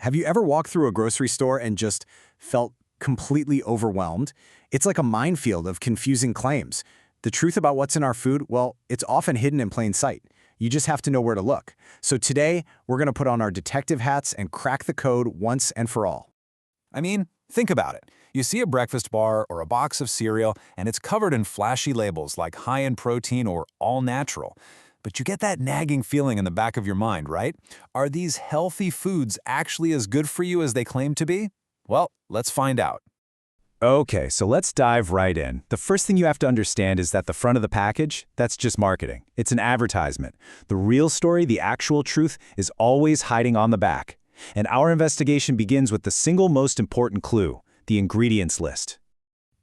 Have you ever walked through a grocery store and just felt completely overwhelmed? It's like a minefield of confusing claims. The truth about what's in our food, well, it's often hidden in plain sight. You just have to know where to look. So today, we're going to put on our detective hats and crack the code once and for all. I mean, think about it. You see a breakfast bar or a box of cereal, and it's covered in flashy labels like high in protein or all natural. But you get that nagging feeling in the back of your mind, right? Are these healthy foods actually as good for you as they claim to be? Well, let's find out. Okay, so let's dive right in. The first thing you have to understand is that the front of the package, that's just marketing. It's an advertisement. The real story, the actual truth, is always hiding on the back. And our investigation begins with the single most important clue, the ingredients list.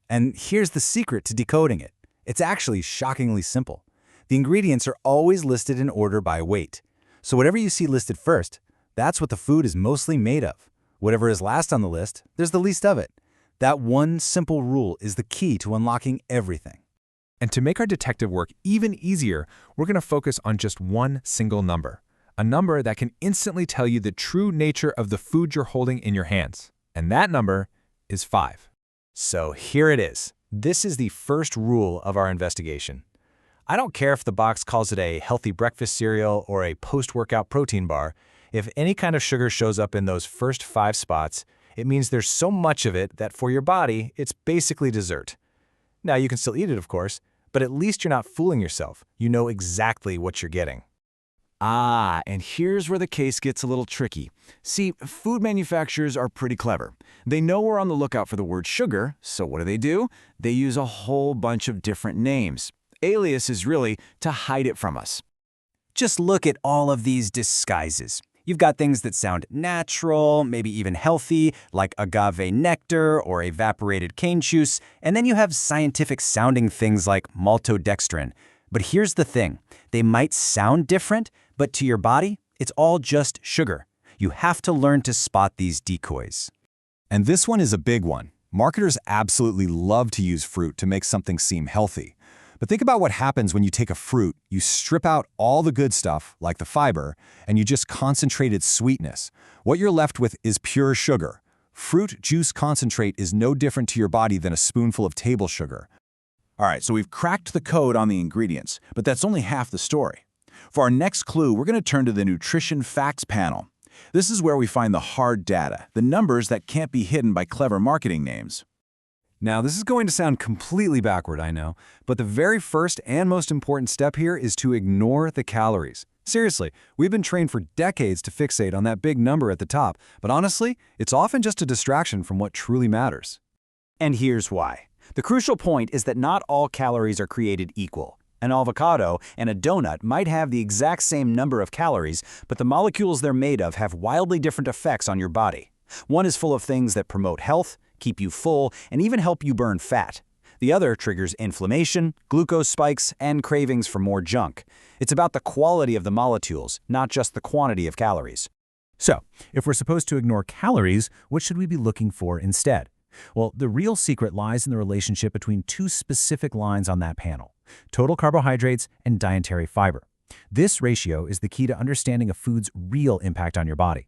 And here's the secret to decoding it. It's actually shockingly simple. The ingredients are always listed in order by weight. So whatever you see listed first, that's what the food is mostly made of. Whatever is last on the list, there's the least of it. That one simple rule is the key to unlocking everything. And to make our detective work even easier, we're going to focus on just one single number. A number that can instantly tell you the true nature of the food you're holding in your hands. And that number is 5. So here it is. This is the first rule of our investigation. I don't care if the box calls it a healthy breakfast cereal or a post-workout protein bar. If any kind of sugar shows up in those first 5 spots, it means there's so much of it that for your body, it's basically dessert. Now, you can still eat it, of course, but at least you're not fooling yourself. You know exactly what you're getting. And here's where the case gets a little tricky. See, food manufacturers are pretty clever. They know we're on the lookout for the word sugar, so what do? They use a whole bunch of different names. Alias is really to hide it from us. Just look at all of these disguises. You've got things that sound natural, maybe even healthy, like agave nectar or evaporated cane juice, and then you have scientific-sounding things like maltodextrin. But here's the thing. They might sound different, but to your body, it's all just sugar. You have to learn to spot these decoys. And this one is a big one. Marketers absolutely love to use fruit to make something seem healthy. But think about what happens when you take a fruit, you strip out all the good stuff, like the fiber, and you just concentrate its sweetness. What you're left with is pure sugar. Fruit juice concentrate is no different to your body than a spoonful of table sugar. All right, so we've cracked the code on the ingredients, but that's only half the story. For our next clue, we're going to turn to the nutrition facts panel. This is where we find the hard data, the numbers that can't be hidden by clever marketing names. Now, this is going to sound completely backward, I know, but the very first and most important step here is to ignore the calories. Seriously, we've been trained for decades to fixate on that big number at the top, but honestly, it's often just a distraction from what truly matters. And here's why. The crucial point is that not all calories are created equal. An avocado and a donut might have the exact same number of calories, but the molecules they're made of have wildly different effects on your body. One is full of things that promote health, keep you full, and even help you burn fat. The other triggers inflammation, glucose spikes, and cravings for more junk. It's about the quality of the molecules, not just the quantity of calories. So, if we're supposed to ignore calories, what should we be looking for instead? Well, the real secret lies in the relationship between 2 specific lines on that panel: total carbohydrates and dietary fiber. This ratio is the key to understanding a food's real impact on your body.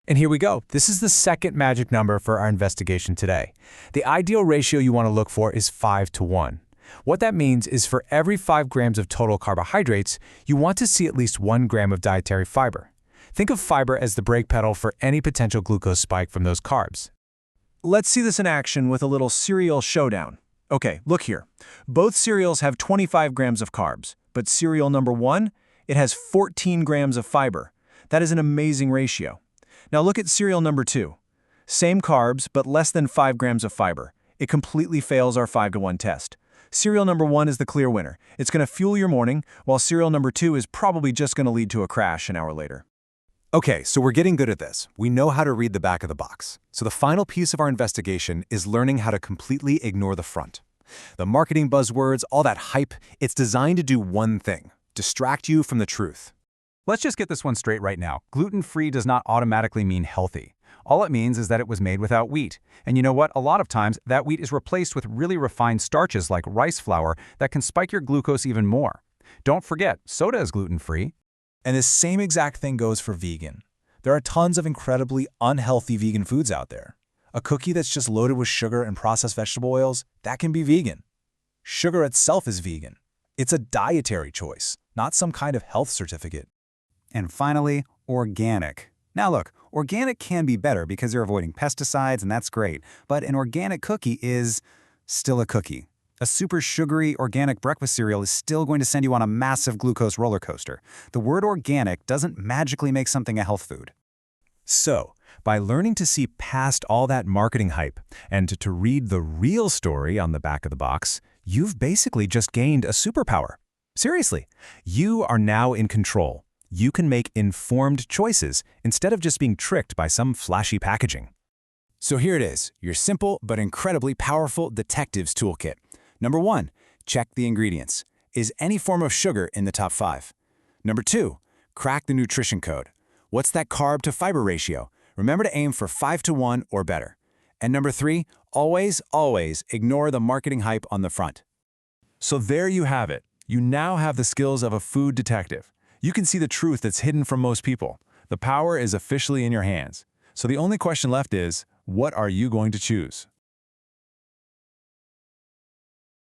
And here we go. This is the second magic number for our investigation today. The ideal ratio you want to look for is 5-to-1. What that means is for every 5 grams of total carbohydrates, you want to see at least 1 gram of dietary fiber. Think of fiber as the brake pedal for any potential glucose spike from those carbs. Let's see this in action with a little cereal showdown. Okay, look here. Both cereals have 25 grams of carbs, but cereal number 1, it has 14 grams of fiber. That is an amazing ratio. Now look at cereal number 2. Same carbs, but less than 5 grams of fiber. It completely fails our 5-to-1 test. Cereal number 1 is the clear winner. It's going to fuel your morning, while cereal number 2 is probably just going to lead to a crash an hour later. Okay, so we're getting good at this. We know how to read the back of the box. So the final piece of our investigation is learning how to completely ignore the front. The marketing buzzwords, all that hype, it's designed to do one thing: distract you from the truth. Let's just get this one straight right now. Gluten-free does not automatically mean healthy. All it means is that it was made without wheat. And you know what? A lot of times, that wheat is replaced with really refined starches like rice flour that can spike your glucose even more. Don't forget, soda is gluten-free. And the same exact thing goes for vegan. There are tons of incredibly unhealthy vegan foods out there. A cookie that's just loaded with sugar and processed vegetable oils, that can be vegan. Sugar itself is vegan. It's a dietary choice, not some kind of health certificate. And finally, organic. Now look, organic can be better because they're avoiding pesticides, and that's great. But an organic cookie is still a cookie. A super sugary organic breakfast cereal is still going to send you on a massive glucose roller coaster. The word organic doesn't magically make something a health food. So, by learning to see past all that marketing hype and to read the real story on the back of the box, you've basically just gained a superpower. Seriously, you are now in control. You can make informed choices instead of just being tricked by some flashy packaging. So here it is, your simple but incredibly powerful detective's toolkit. Number 1, check the ingredients. Is any form of sugar in the top 5? Number 2, crack the nutrition code. What's that carb to fiber ratio? Remember to aim for 5-to-1 or better. And number 3, always ignore the marketing hype on the front. So there you have it. You now have the skills of a food detective. You can see the truth that's hidden from most people. The power is officially in your hands. So the only question left is, what are you going to choose?